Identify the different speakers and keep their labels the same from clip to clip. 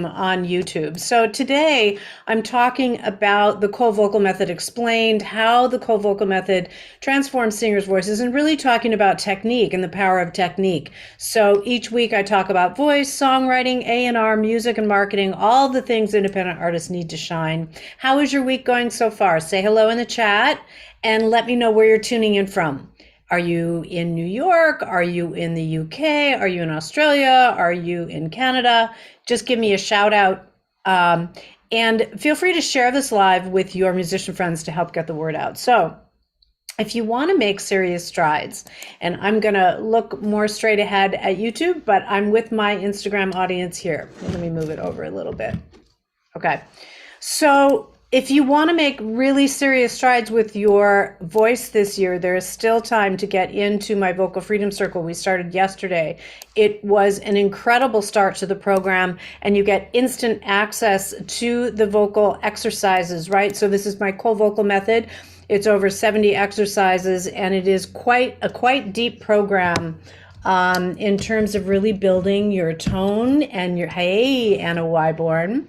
Speaker 1: on YouTube. So today I'm talking about the co-vocal method explained, how the co-vocal method transforms singers' voices, and really talking about technique and the power of technique. So each week I talk about voice, songwriting, A&R, music and marketing, all the things independent artists need to shine. How is your week going so far? Say hello in the chat and let me know where you're tuning in from. Are you in New York? Are you in the UK? Are you in Australia? Are you in Canada? Just give me a shout out. And feel free to share this live with your musician friends to help get the word out. So if you want to make serious strides, and I'm going to look more straight ahead at YouTube, but I'm with my Instagram audience here. Let me move it over a little bit. Okay. So if you want to make really serious strides with your voice this year, there is still time to get into my Vocal Freedom Circle. We started yesterday. It was an incredible start to the program, and you get instant access to the vocal exercises, right? So this is my co-vocal method. It's over 70 exercises, and it is quite deep program in terms of really building your tone and your, hey, Anna Wyborn,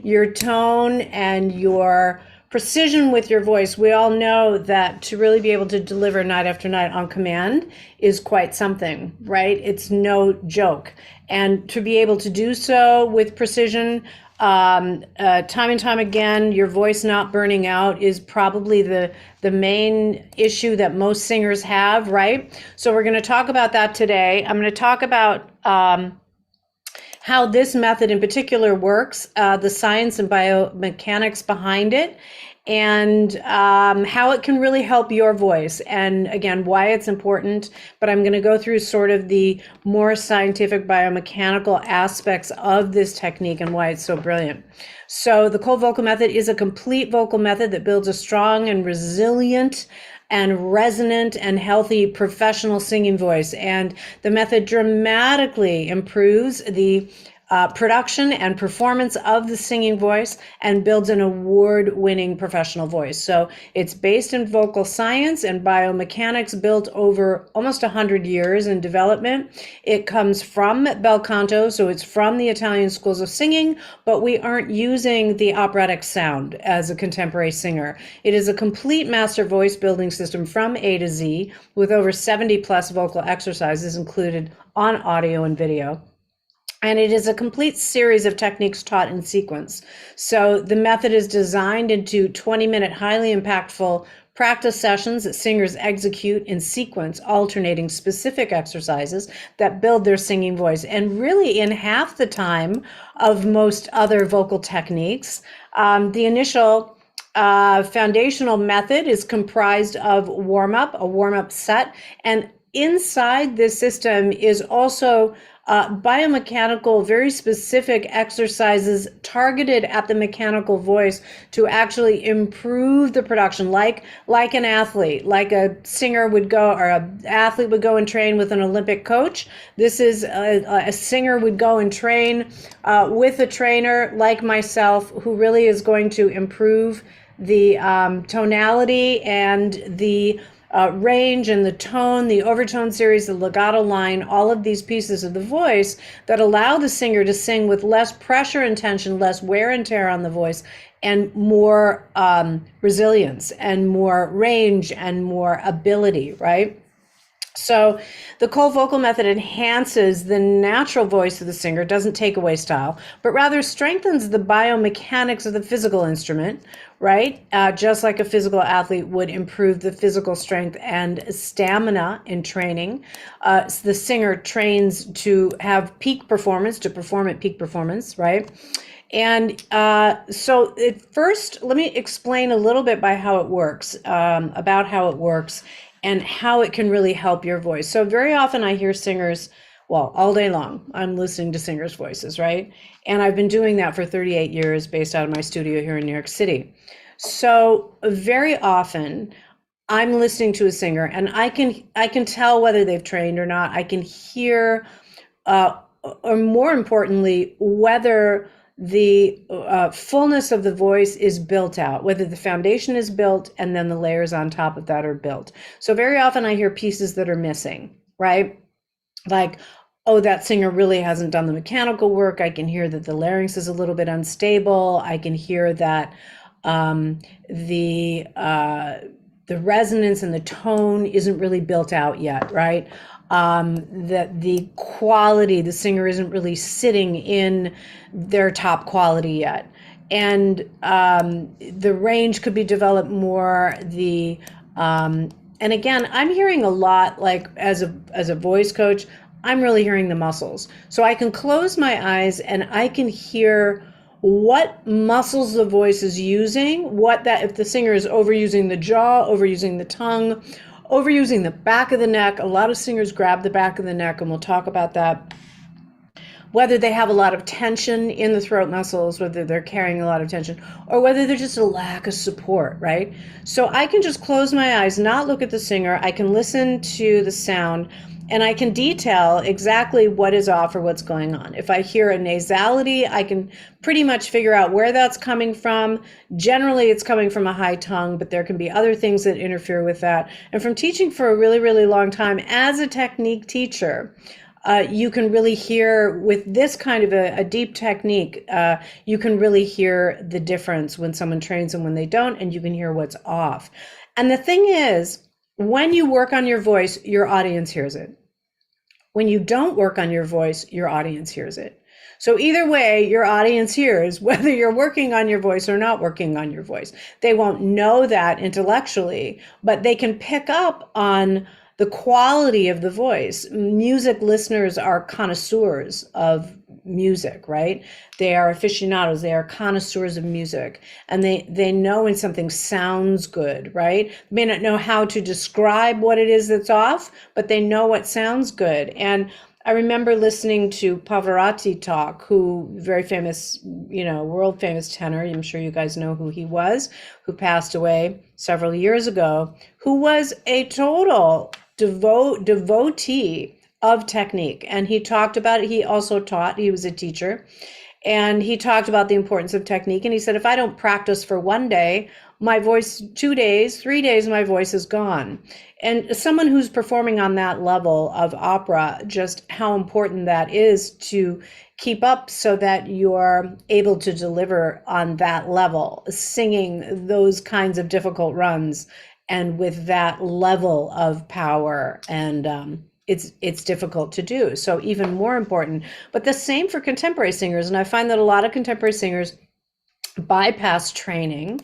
Speaker 1: your tone and your precision with your voice. We all know that to really be able to deliver night after night on command is quite something, right? It's no joke. And to be able to do so with precision, time and time again, your voice not burning out is probably the main issue that most singers have, right? So we're going to talk about that today. I'm going to talk about how this method in particular works, the science and biomechanics behind it, and how it can really help your voice, and again, why it's important. But I'm going to go through sort of the more scientific biomechanical aspects of this technique and why it's so brilliant. So the co-vocal method is a complete vocal method that builds a strong and resilient and resonant and healthy professional singing voice. And the method dramatically improves the production and performance of the singing voice and builds an award-winning professional voice. So it's based in vocal science and biomechanics, built over almost 100 years in development. It comes from bel canto, so it's from the Italian schools of singing, but we aren't using the operatic sound as a contemporary singer. It is a complete master voice building system from A to Z, with over 70 plus vocal exercises included on audio and video. And it is a complete series of techniques taught in sequence. So the method is designed into 20-minute, highly impactful practice sessions that singers execute in sequence, alternating specific exercises that build their singing voice. And really in half the time of most other vocal techniques, the initial foundational method is comprised of a warm-up set. And inside this system is also biomechanical, very specific exercises targeted at the mechanical voice to actually improve the production, like an athlete, like a singer would go, or an athlete would go and train with an Olympic coach. This is a singer would go and train with a trainer like myself, who really is going to improve the tonality and the range and the tone, the overtone series, the legato line, all of these pieces of the voice that allow the singer to sing with less pressure and tension, less wear and tear on the voice, and more resilience and more range and more ability, right? So the co-vocal method enhances the natural voice of the singer, doesn't take away style, but rather strengthens the biomechanics of the physical instrument, right? Just like a physical athlete would improve the physical strength and stamina in training. The singer trains to have peak performance, to perform at peak performance, right? And so first, let me explain a little bit by how it works, about how it works, and how it can really help your voice. So very often I hear singers, well, all day long, I'm listening to singers' voices, right? And I've been doing that for 38 years based out of my studio here in New York City. So very often I'm listening to a singer and I can tell whether they've trained or not. I can hear, or more importantly, whether the fullness of the voice is built out, whether the foundation is built and then the layers on top of that are built. So very often I hear pieces that are missing, right? Like, oh, that singer really hasn't done the mechanical work. I can hear that the larynx is a little bit unstable. I can hear that um, the uh, the resonance and the tone isn't really built out yet, right? That the quality, the singer isn't really sitting in their top quality yet. And the range could be developed more. And again, I'm hearing a lot, like as a voice coach, I'm really hearing the muscles. So I can close my eyes and I can hear what muscles the voice is using, what that, if the singer is overusing the jaw, overusing the tongue, overusing the back of the neck. A lot of singers grab the back of the neck, and we'll talk about that. Whether they have a lot of tension in the throat muscles, whether they're carrying a lot of tension, or whether they're just a lack of support, right? So I can just close my eyes, not look at the singer. I can listen to the sound, and I can detail exactly what is off or what's going on. If I hear a nasality, I can pretty much figure out where that's coming from. Generally, it's coming from a high tongue, but there can be other things that interfere with that. And from teaching for a really, really long time as a technique teacher, you can really hear with this kind of a deep technique, you can really hear the difference when someone trains and when they don't, and you can hear what's off. And the thing is, when you work on your voice, your audience hears it. When you don't work on your voice, your audience hears it. So either way, your audience hears whether you're working on your voice or not working on your voice. They won't know that intellectually, but they can pick up on the quality of the voice. Music listeners are connoisseurs of music, right? They are aficionados, they are connoisseurs of music, and they know when something sounds good, right? They may not know how to describe what it is that's off, but they know what sounds good. And I remember listening to Pavarotti talk, who very famous, world famous tenor. I'm sure you guys know who he was, who passed away several years ago, who was a total devotee of technique. And he talked about it. He also taught, he was a teacher, and he talked about the importance of technique. And he said, if I don't practice for one day, my voice, 2 days, 3 days, my voice is gone. And someone who's performing on that level of opera, just how important that is to keep up so that you're able to deliver on that level, singing those kinds of difficult runs and with that level of power. And it's difficult to do. So even more important, but the same for contemporary singers. And I find that a lot of contemporary singers bypass training.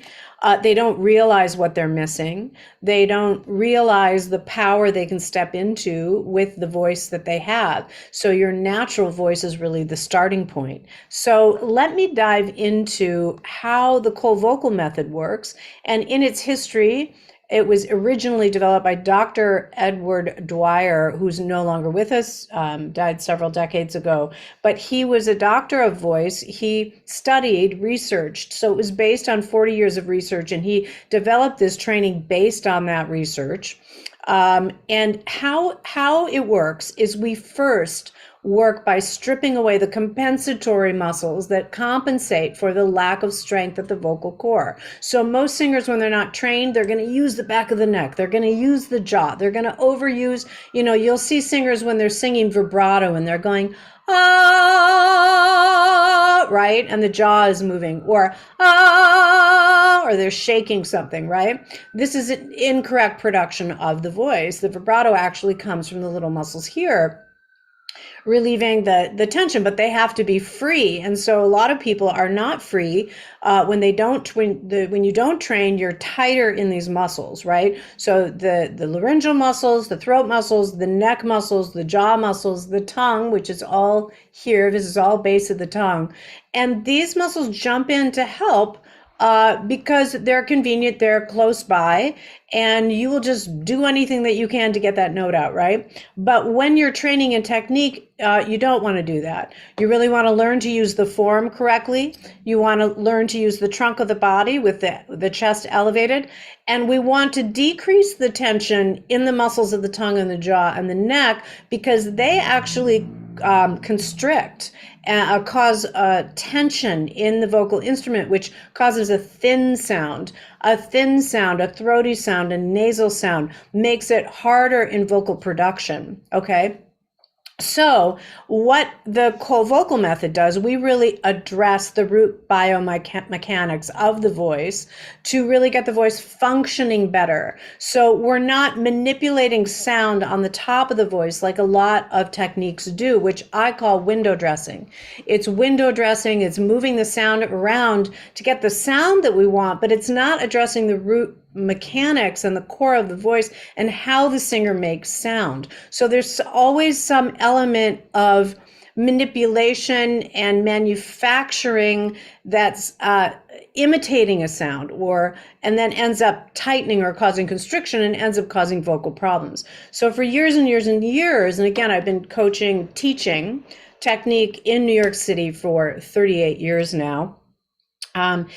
Speaker 1: They don't realize what they're missing. They don't realize the power they can step into with the voice that they have. So your natural voice is really the starting point. So let me dive into how the cold vocal method works. And in its history, it was originally developed by Dr. Edward Dwyer, who's no longer with us, died several decades ago, but he was a doctor of voice. He studied, researched, so it was based on 40 years of research, and he developed this training based on that research. And how it works is we first work by stripping away the compensatory muscles that compensate for the lack of strength at the vocal core. So most singers, when they're not trained, they're going to use the back of the neck. They're going to use the jaw. They're going to overuse, you'll see singers when they're singing vibrato and they're going, ah, right? And the jaw is moving, or ah, or they're shaking something, right? This is an incorrect production of the voice. The vibrato actually comes from the little muscles here, relieving the tension, but they have to be free. And so a lot of people are not free when you don't train. You're tighter in these muscles, right? So the laryngeal muscles, the throat muscles, the neck muscles, the jaw muscles, the tongue, which is all here. This is all base of the tongue. And these muscles jump in to help because they're convenient, they're close by, and you will just do anything that you can to get that note out, right? But when you're training in technique, you don't want to do that. You really want to learn to use the form correctly. You want to learn to use the trunk of the body with the chest elevated. And we want to decrease the tension in the muscles of the tongue and the jaw and the neck, because they actually constrict, cause tension in the vocal instrument, which causes a thin sound, a throaty sound, a nasal sound, makes it harder in vocal production, okay? So, what the cold vocal method does, we really address the root biomechanics of the voice to really get the voice functioning better. So, we're not manipulating sound on the top of the voice like a lot of techniques do, which I call window dressing. It's window dressing, it's moving the sound around to get the sound that we want, but it's not addressing the root mechanics and the core of the voice and how the singer makes sound. So there's always some element of manipulation and manufacturing that's imitating a sound, or and then ends up tightening or causing constriction and ends up causing vocal problems. So for years and years and years, and again, I've been teaching technique in New York City for 38 years now. And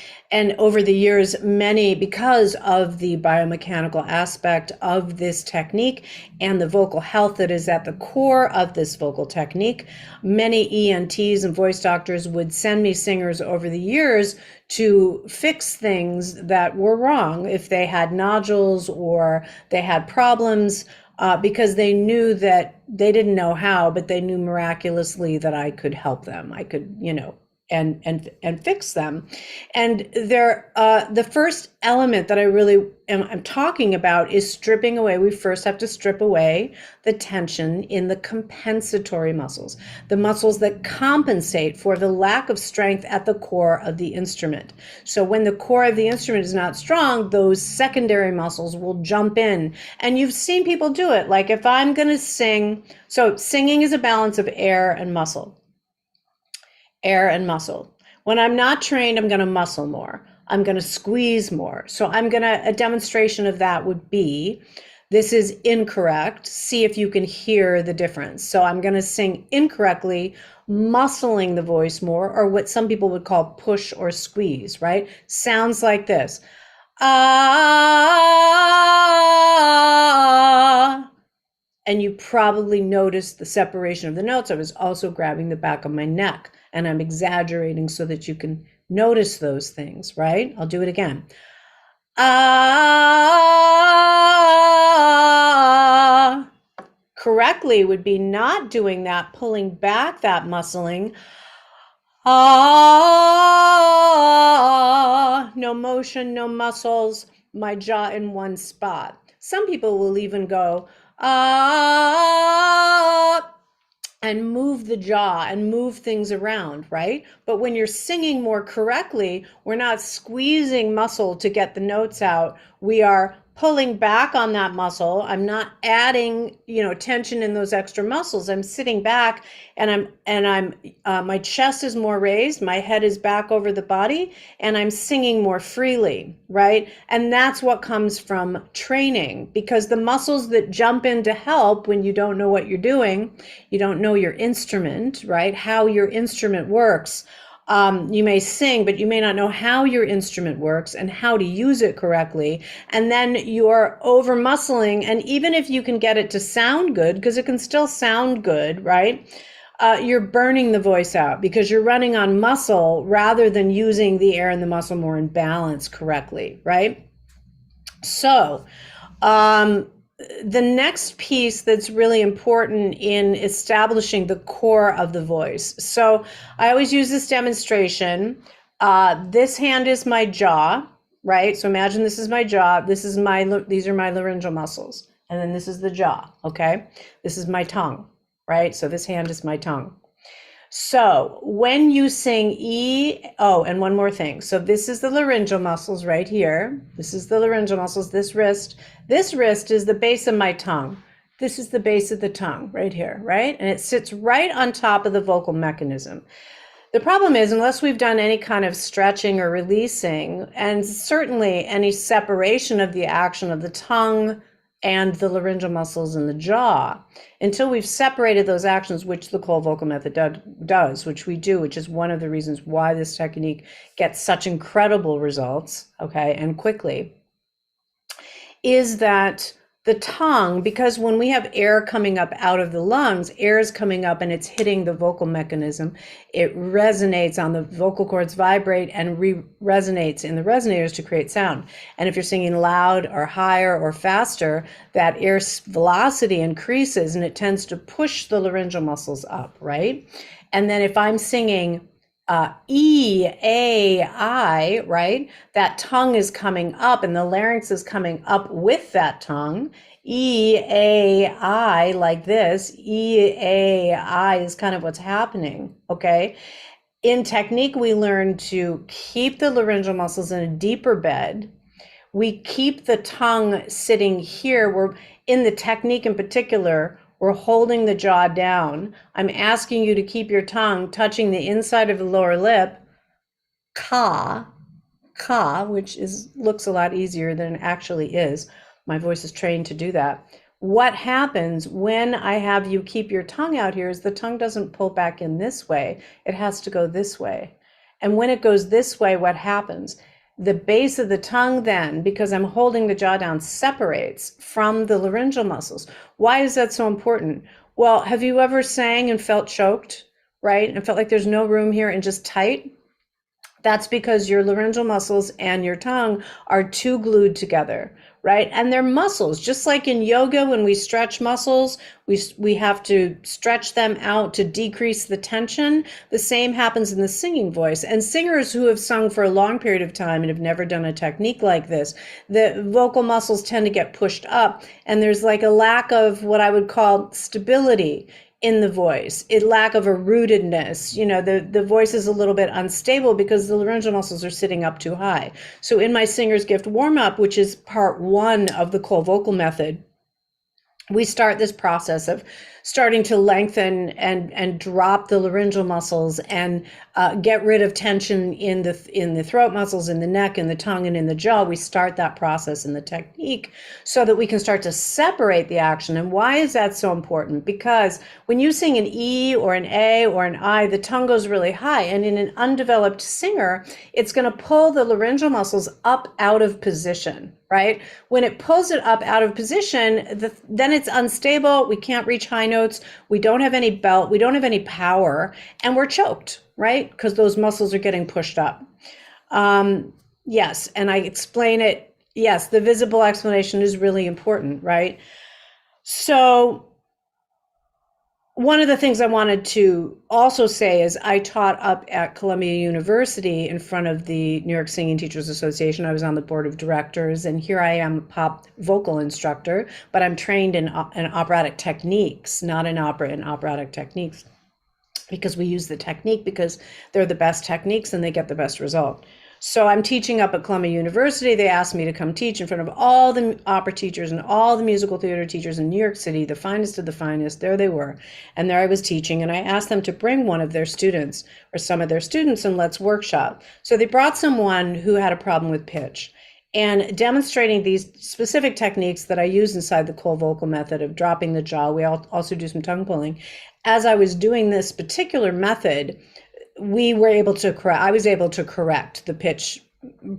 Speaker 1: over the years, because of the biomechanical aspect of this technique and the vocal health that is at the core of this vocal technique, many ENTs and voice doctors would send me singers over the years to fix things that were wrong if they had nodules or they had problems. Because they knew that they didn't know how, but they knew miraculously that I could help them. I could, and fix them. And the first element that I really am talking about is stripping away. We first have to strip away the tension in the compensatory muscles, the muscles that compensate for the lack of strength at the core of the instrument. So when the core of the instrument is not strong, those secondary muscles will jump in. And you've seen people do it. Like if I'm going to sing, so singing is a balance of air and muscle. Air and muscle. When I'm not trained, I'm going to muscle more. I'm going to squeeze more. So a demonstration of that would be, this is incorrect. See if you can hear the difference. So I'm going to sing incorrectly, muscling the voice more, or what some people would call push or squeeze, right? Sounds like this. Ah. And you probably noticed the separation of the notes. I was also grabbing the back of my neck, and I'm exaggerating so that you can notice those things, right? I'll do it again. Ah. Correctly would be not doing that, pulling back that muscling. Ah. No motion, no muscles, my jaw in one spot. Some people will even go, and move the jaw and move things around, right? But when you're singing more correctly, we're not squeezing muscle to get the notes out. We are pulling back on that muscle. I'm not adding, tension in those extra muscles. I'm sitting back and my chest is more raised, my head is back over the body, and I'm singing more freely, right? And that's what comes from training, because the muscles that jump in to help when you don't know what you're doing, you don't know your instrument, right? How your instrument works. You may sing, but you may not know how your instrument works and how to use it correctly. And then you're over muscling. And even if you can get it to sound good, because it can still sound good, right? You're burning the voice out because you're running on muscle rather than using the air and the muscle more in balance correctly, right? So, the next piece that's really important in establishing the core of the voice. So I always use this demonstration. This hand is my jaw, right? So imagine this is my jaw. These are my laryngeal muscles. And then this is the jaw, okay? This is my tongue, right? So this hand is my tongue. So when you sing and one more thing. So this is the laryngeal muscles right here. This is the laryngeal muscles, this wrist. This wrist is the base of my tongue. This is the base of the tongue right here, right? And it sits right on top of the vocal mechanism. The problem is, unless we've done any kind of stretching or releasing, and certainly any separation of the action of the tongue and the laryngeal muscles in the jaw, until we've separated those actions, which the cold vocal method does, which we do, which is one of the reasons why this technique gets such incredible results, okay, and quickly, is that The tongue, because when we have air coming up out of the lungs, air is coming up and it's hitting the vocal mechanism. It resonates on the vocal cords, vibrate and resonates in the resonators to create sound. And if you're singing loud or higher or faster, that air velocity increases and it tends to push the laryngeal muscles up, right? And then if I'm singing E, A, I, right? That tongue is coming up and the larynx is coming up with that tongue. E, A, I, like this. E, A, I is kind of what's happening, okay? In technique, we learn to keep the laryngeal muscles in a deeper bed. We keep the tongue sitting here. We're in the technique in particular, we're holding the jaw down. I'm asking you to keep your tongue touching the inside of the lower lip, ka, which looks a lot easier than it actually is. My voice is trained to do that. What happens when I have you keep your tongue out here is the tongue doesn't pull back in this way. It has to go this way. And when it goes this way, what happens? The base of the tongue then, because I'm holding the jaw down, separates from the laryngeal muscles. Why is that so important? Well, have you ever sang and felt choked, right? And felt like there's no room here and just tight? That's because your laryngeal muscles and your tongue are too glued together, right? And they're muscles, just like in yoga, when we stretch muscles, we have to stretch them out to decrease the tension. The same happens in the singing voice. And singers who have sung for a long period of time and have never done a technique like this, the vocal muscles tend to get pushed up, and there's like a lack of what I would call stability in the voice, a lack of a rootedness. You know, the voice is a little bit unstable because the laryngeal muscles are sitting up too high. So in my Singer's Gift warm-up, which is part 1 of the cold vocal method, we start this process of starting to lengthen and drop the laryngeal muscles and get rid of tension in the throat muscles, in the neck, in the tongue, and in the jaw. We start that process in the technique so that we can start to separate the action. And why is that so important? Because when you sing an E or an A or an I, the tongue goes really high. And in an undeveloped singer, it's going to pull the laryngeal muscles up out of position, right? When it pulls it up out of position, then it's unstable. We can't reach high notes. We don't have any belt. We don't have any power, and we're choked, right? Because those muscles are getting pushed up. Yes, and I explain it. Yes, the visible explanation is really important, right? So one of the things I wanted to also say is I taught up at Columbia University in front of the New York Singing Teachers Association. I was on the board of directors, and here I am, a pop vocal instructor, but I'm trained in operatic techniques, not in opera, in operatic techniques, because we use the technique because they're the best techniques and they get the best result. So I'm teaching up at Columbia University. They asked me to come teach in front of all the opera teachers and all the musical theater teachers in New York City, the finest of the finest. There they were. And there I was teaching, and I asked them to bring one of their students or some of their students and let's workshop. So they brought someone who had a problem with pitch, and demonstrating these specific techniques that I use inside the cold vocal method of dropping the jaw. We also do some tongue pulling. As I was doing this particular method, I was able to correct the pitch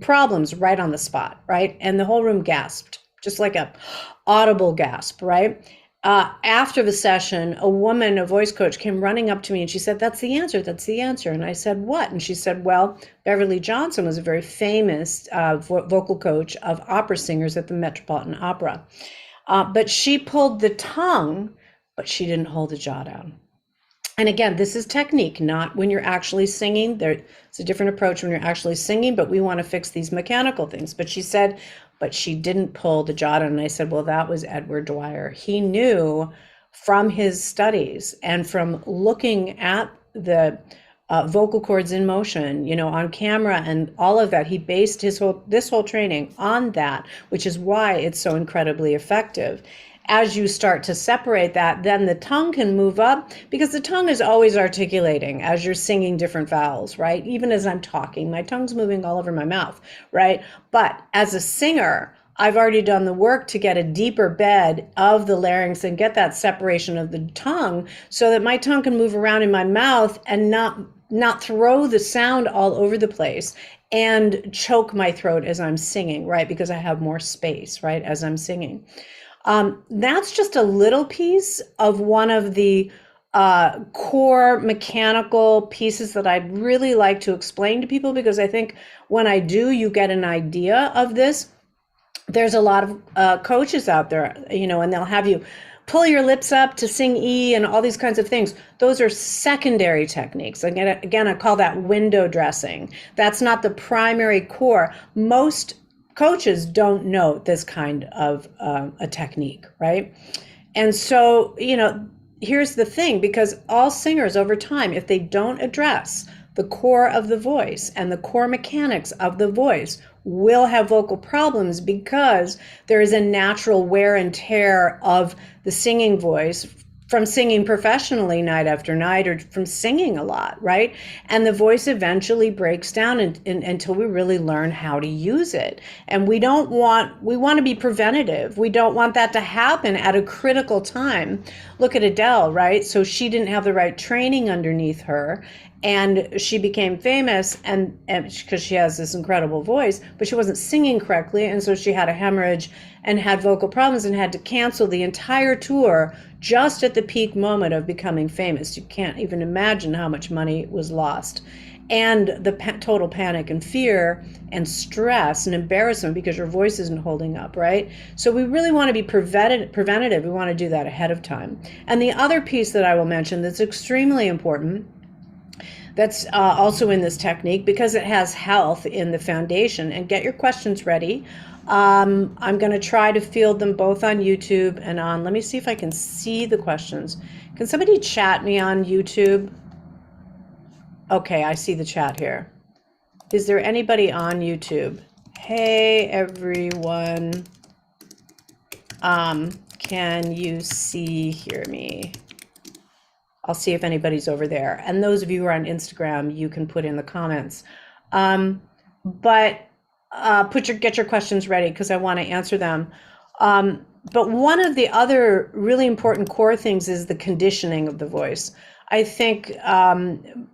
Speaker 1: problems right on the spot, right? And the whole room gasped, just like a audible gasp, right? After the session, a woman, a voice coach, came running up to me and she said, that's the answer, that's the answer. And I said, what? And she said, well, Beverly Johnson was a very famous vocal coach of opera singers at the Metropolitan Opera. But she pulled the tongue, but she didn't hold the jaw down. And again, this is technique, not when you're actually singing. It's a different approach when you're actually singing, but we want to fix these mechanical things. But she said, but she didn't pull the jaw down. And I said, well, that was Edward Dwyer. He knew from his studies and from looking at the vocal cords in motion, on camera and all of that. He based this whole training on that, which is why it's so incredibly effective. As you start to separate that, then the tongue can move up, because the tongue is always articulating as you're singing different vowels, right? Even as I'm talking, my tongue's moving all over my mouth, right? But as a singer, I've already done the work to get a deeper bed of the larynx and get that separation of the tongue so that my tongue can move around in my mouth and not throw the sound all over the place and choke my throat as I'm singing, right? Because I have more space, right, as I'm singing. That's just a little piece of one of the core mechanical pieces that I'd really like to explain to people, because I think when I do, you get an idea of this. There's a lot of coaches out there, and they'll have you pull your lips up to sing E and all these kinds of things. Those are secondary techniques. Again, I call that window dressing. That's not the primary core. Most coaches don't know this kind of a technique, right? And so, here's the thing, because all singers over time, if they don't address the core of the voice and the core mechanics of the voice, will have vocal problems, because there is a natural wear and tear of the singing voice from singing professionally night after night, or from singing a lot, right? And the voice eventually breaks down until we really learn how to use it. And we want to be preventative. We don't want that to happen at a critical time. Look at Adele, right? So she didn't have the right training underneath her, and she became famous, and because she has this incredible voice, but she wasn't singing correctly, and so she had a hemorrhage and had vocal problems and had to cancel the entire tour just at the peak moment of becoming famous. You can't even imagine how much money was lost, and the total panic and fear and stress and embarrassment because your voice isn't holding up, right? So we really want to be preventative. We want to do that ahead of time. And the other piece that I will mention that's extremely important, that's also in this technique, because it has health in the foundation. And get your questions ready. I'm going to try to field them both on YouTube and on, let me see if I can see the questions. Can somebody chat me on YouTube? Okay, I see the chat here. Is there anybody on YouTube? Hey, everyone. Can you hear me? I'll see if anybody's over there. And those of you who are on Instagram, you can put in the comments. But get your questions ready, because I want to answer them. But one of the other really important core things is the conditioning of the voice. I think,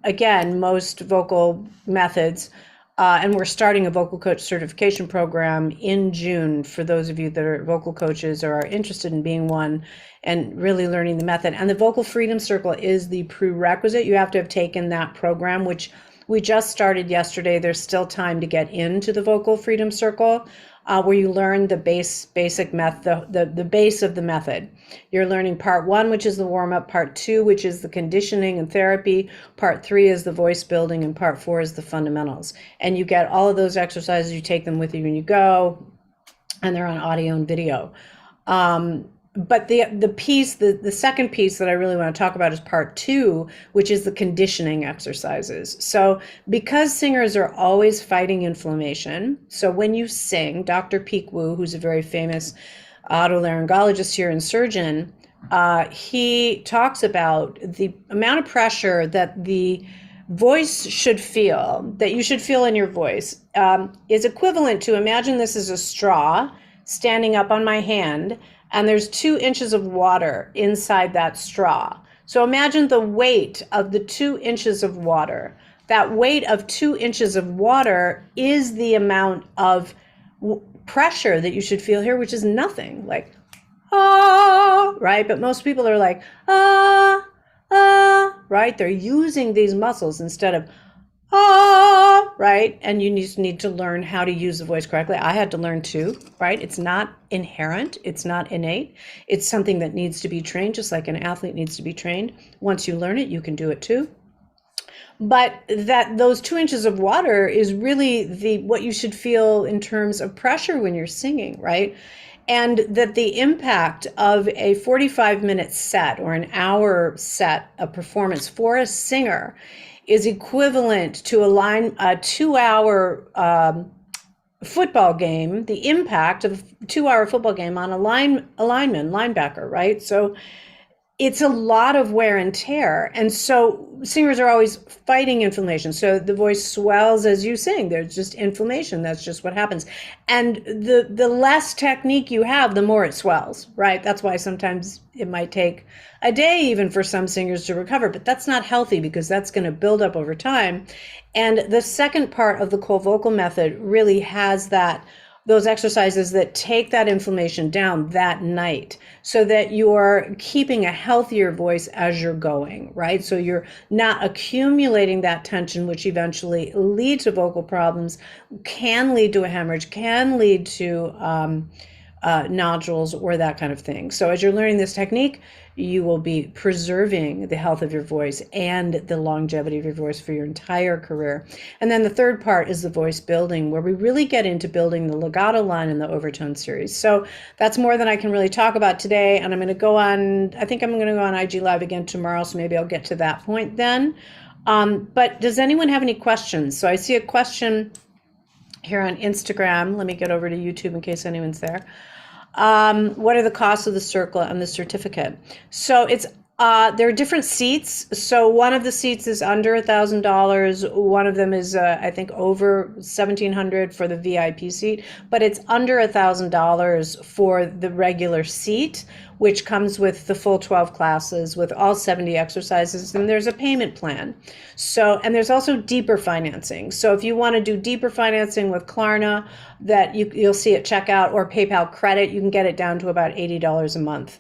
Speaker 1: again, most vocal methods, and we're starting a vocal coach certification program in June for those of you that are vocal coaches or are interested in being one and really learning the method. And the Vocal Freedom Circle is the prerequisite. You have to have taken that program, which we just started yesterday. There's still time to get into the Vocal Freedom Circle, where you learn the basic method, the base of the method. You're learning part 1, which is the warm-up, part 2, which is the conditioning and therapy, part 3 is the voice building, and part 4 is the fundamentals. And you get all of those exercises, you take them with you when you go, and they're on audio and video. But the second piece that I really want to talk about is part 2, which is the conditioning exercises. So because singers are always fighting inflammation, so when you sing, Dr. Peek Woo, who's a very famous otolaryngologist here and surgeon, he talks about the amount of pressure that the voice should feel, that you should feel in your voice, is equivalent to, imagine this is a straw standing up on my hand, and there's 2 inches of water inside that straw. So imagine the weight of the 2 inches of water. That weight of 2 inches of water is the amount of pressure that you should feel here, which is nothing, like, ah, right? But most people are like, ah, ah, right? They're using these muscles instead of, ah, right? And you just need to learn how to use the voice correctly. I had to learn too, right? It's not inherent. It's not innate. It's something that needs to be trained, just like an athlete needs to be trained. Once you learn it, you can do it too. But those 2 inches of water is really what you should feel in terms of pressure when you're singing, right? And that the impact of a 45-minute set or an hour set of performance for a singer is equivalent to a 2-hour football game, the impact of a 2-hour football game on a linebacker, right? So it's a lot of wear and tear. And so singers are always fighting inflammation. So the voice swells as you sing. There's just inflammation. That's just what happens. And the less technique you have, the more it swells, right? That's why sometimes it might take a day even for some singers to recover, but that's not healthy because that's going to build up over time. And the second part of the cold vocal method really has that those exercises that take that inflammation down that night so that you're keeping a healthier voice as you're going, right? So you're not accumulating that tension, which eventually leads to vocal problems, can lead to a hemorrhage, can lead to nodules or that kind of thing. So as you're learning this technique, you will be preserving the health of your voice and the longevity of your voice for your entire career. And then the third part is the voice building, where we really get into building the legato line in the overtone series. So that's more than I can really talk about today. And I'm going to go on, I think I'm going to go on IG Live again tomorrow. So maybe I'll get to that point then. But does anyone have any questions? So I see a question here on Instagram. Let me get over to YouTube in case anyone's there. What are the costs of the circle and the certificate? So it's there are different seats. So one of the seats is under $1,000. One of them is I think over 1,700 for the VIP seat, but it's under $1,000 for the regular seat, which comes with the full 12 classes with all 70 exercises, and there's a payment plan. So, and there's also deeper financing. So if you want to do deeper financing with Klarna, that you'll see at checkout, or PayPal credit, you can get it down to about $80 a month.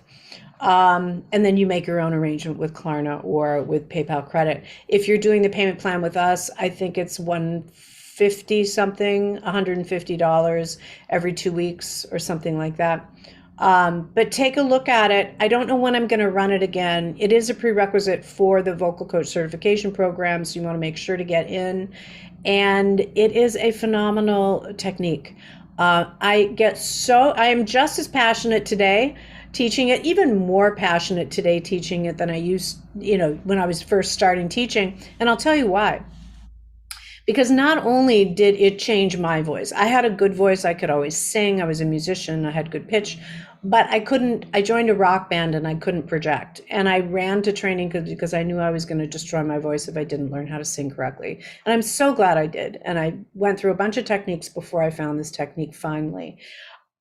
Speaker 1: And then you make your own arrangement with Klarna or with PayPal credit. If you're doing the payment plan with us, I think it's 150 something, $150 every 2 weeks or something like that. But take a look at it. I don't know when I'm going to run it again. It is a prerequisite for the vocal coach certification program, so you want to make sure to get in. And it is a phenomenal technique. I am just as passionate today teaching it, even more passionate today teaching it than I used, when I was first starting teaching. And I'll tell you why. Because not only did it change my voice, I had a good voice, I could always sing, I was a musician, I had good pitch, but I joined a rock band and I couldn't project. And I ran to training because I knew I was going to destroy my voice if I didn't learn how to sing correctly. And I'm so glad I did. And I went through a bunch of techniques before I found this technique finally.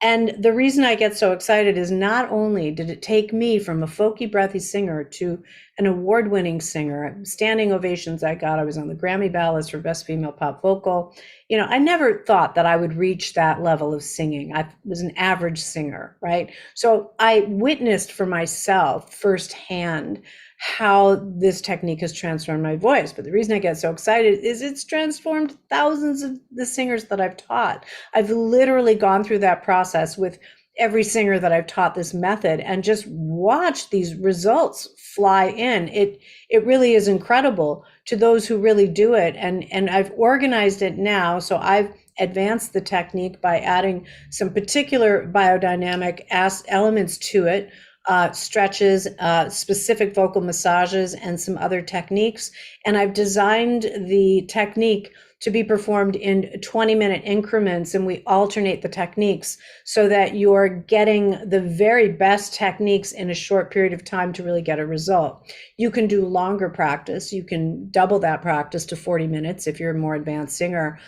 Speaker 1: And the reason I get so excited is not only did it take me from a folky, breathy singer to an award-winning singer, standing ovations I got. I was on the Grammy ballots for Best Female Pop Vocal. I never thought that I would reach that level of singing. I was an average singer, right? So I witnessed for myself firsthand how this technique has transformed my voice. But the reason I get so excited is it's transformed thousands of the singers that I've taught. I've literally gone through that process with every singer that I've taught this method and just watched these results fly in. It really is incredible to those who really do it. And I've organized it now. So I've advanced the technique by adding some particular biodynamic elements to it. Stretches, specific vocal massages, and some other techniques. And I've designed the technique to be performed in 20-minute increments, and we alternate the techniques so that you're getting the very best techniques in a short period of time to really get a result. You can do longer practice. You can double that practice to 40 minutes if you're a more advanced singer.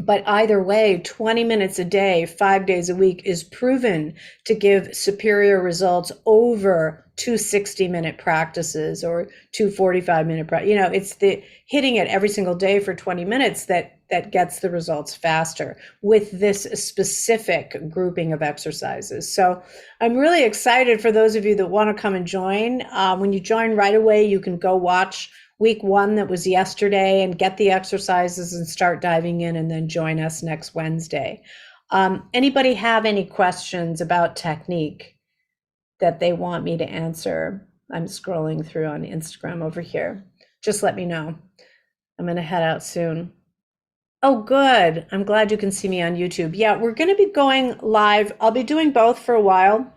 Speaker 1: But either way, 20 minutes a day, 5 days a week is proven to give superior results over two 60-minute practices or two 45-minute practices. It's the hitting it every single day for 20 minutes that gets the results faster with this specific grouping of exercises. So I'm really excited for those of you that want to come and join. When you join right away, you can go watch week 1 that was yesterday and get the exercises and start diving in, and then join us next Wednesday. Anybody have any questions about technique that they want me to answer? I'm scrolling through on Instagram over here. Just let me know. I'm going to head out soon. Oh, good. I'm glad you can see me on YouTube. Yeah, we're going to be going live. I'll be doing both for a while,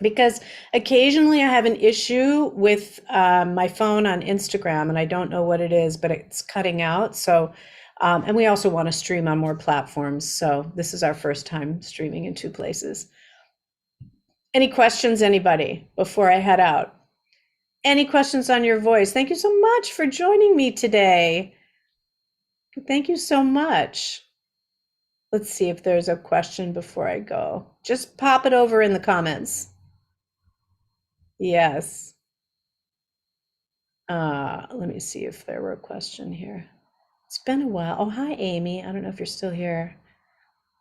Speaker 1: because occasionally I have an issue with my phone on Instagram, and I don't know what it is, but it's cutting out. So, and we also want to stream on more platforms. So this is our first time streaming in 2 places. Any questions, anybody, before I head out? Any questions on your voice? Thank you so much for joining me today. Thank you so much. Let's see if there's a question before I go. Just pop it over in the comments. Yes. Let me see if there were a question here. It's been a while. Oh, hi, Amy. I don't know if you're still here.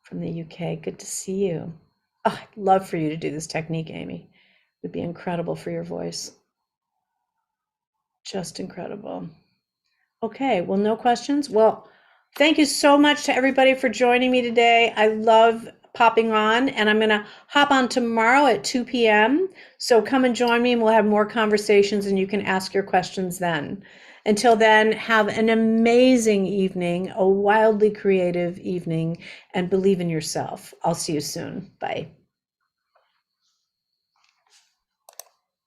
Speaker 1: from the UK. Good to see you. Oh, I'd love for you to do this technique, Amy. It would be incredible for your voice. Just incredible. Okay, well, no questions. Well, thank you so much to everybody for joining me today. I love popping on, and I'm going to hop on tomorrow at 2 p.m. So come and join me, and we'll have more conversations, and you can ask your questions then. Until then, have an amazing evening, a wildly creative evening, and believe in yourself. I'll see you soon. Bye.